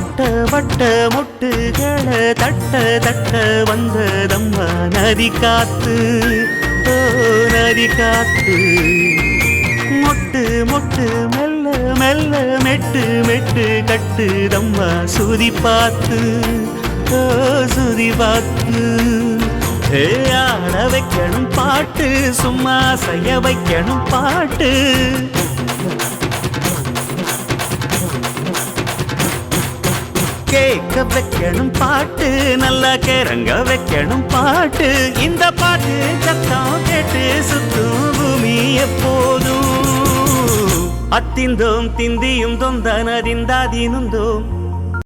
வட்ட வட்ட மொட்டுகளை தட்ட தட்ட வந்ததம்மா நதி காத்து, ஓ நதி காத்து. மொட்டு மொட்டு மெல்ல மெல்ல மெட்டு மெட்டு கட்டுதம்மா சுதி பார்த்து, ஓ சுதி பார்த்து. ஆட வைக்கணும் பாட்டு, சும்மா செய்ய வைக்கணும் பாட்டு. கேட்க வைக்கணும் பாட்டு, நல்லா கிறங்க வைக்கணும் பாட்டு. இந்த பாட்டு சத்தம் கேட்டு சுத்தும் பூமி எப்போதும். அத்திந்தோம் திந்தியும் தொந்தனதிந்தாதினுந்தோம்